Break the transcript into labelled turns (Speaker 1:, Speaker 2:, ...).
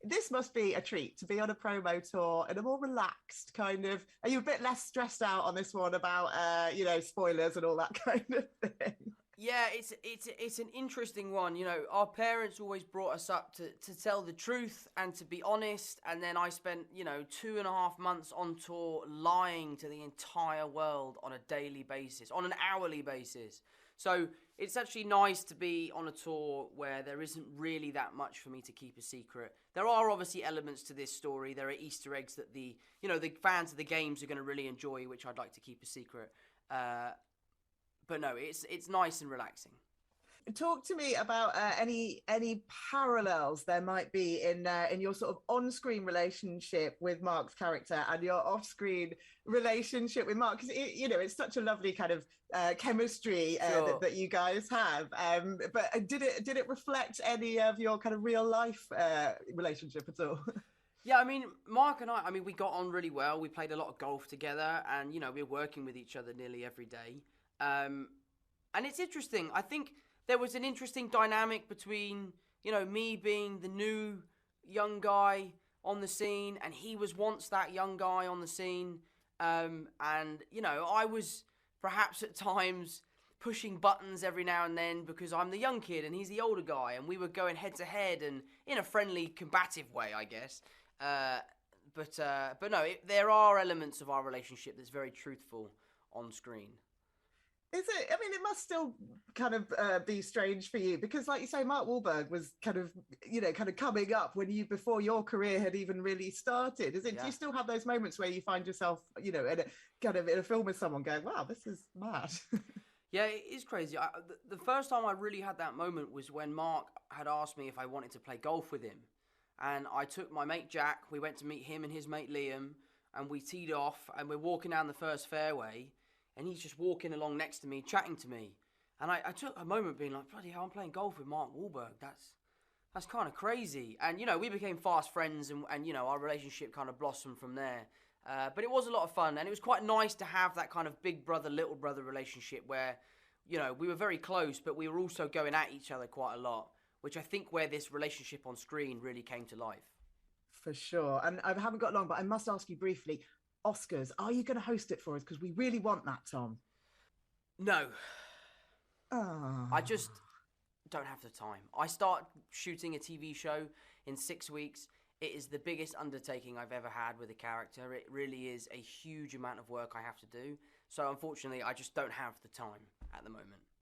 Speaker 1: This must be a treat to be on a promo tour in a more relaxed kind of. Are you a bit less stressed out on this one about, spoilers and all that kind of thing?
Speaker 2: Yeah, it's an interesting one. You know, our parents always brought us up to tell the truth and to be honest. And then I spent, 2.5 months on tour lying to the entire world on a daily basis, on an hourly basis. So it's actually nice to be on a tour where there isn't really that much for me to keep a secret. There are obviously elements to this story. There are Easter eggs that the fans of the games are going to really enjoy, which I'd like to keep a secret. But no, it's nice and relaxing.
Speaker 1: Talk to me about any parallels there might be in your sort of on-screen relationship with Mark's character and your off-screen relationship with Mark, because it's such a lovely kind of chemistry
Speaker 2: Sure.
Speaker 1: that you guys have. But did it reflect any of your kind of real life relationship at all?
Speaker 2: Yeah, I mean, Mark and I mean, we got on really well. We played a lot of golf together, and we were working with each other nearly every day. And it's interesting. I think there was an interesting dynamic between, me being the new young guy on the scene, and he was once that young guy on the scene. And, I was perhaps at times pushing buttons every now and then because I'm the young kid and he's the older guy, and we were going head to head and in a friendly, combative way, I guess. But no, there are elements of our relationship that's very truthful on screen.
Speaker 1: Is it? I mean, it must still kind of be strange for you because, like you say, Mark Wahlberg was kind of coming up before your career had even really started. Is it?
Speaker 2: Yeah.
Speaker 1: Do you still have those moments where you find yourself, in a film with someone going, "Wow, this is mad."
Speaker 2: Yeah, it is crazy. The first time I really had that moment was when Mark had asked me if I wanted to play golf with him. And I took my mate Jack, we went to meet him and his mate Liam, and we teed off, and we're walking down the first fairway, and he's just walking along next to me, chatting to me. And I took a moment being like, bloody hell, I'm playing golf with Mark Wahlberg. That's kind of crazy. And, we became fast friends, and our relationship kind of blossomed from there. But it was a lot of fun, and it was quite nice to have that kind of big brother, little brother relationship where, we were very close, but we were also going at each other quite a lot, which I think where this relationship on screen really came to life.
Speaker 1: For sure. And I haven't got long, but I must ask you briefly, Oscars, are you going to host it for us? Because we really want that, Tom.
Speaker 2: No.
Speaker 1: Oh.
Speaker 2: I just don't have the time. I start shooting a TV show in 6 weeks. It is the biggest undertaking I've ever had with a character. It really is a huge amount of work I have to do. So unfortunately, I just don't have the time at the moment.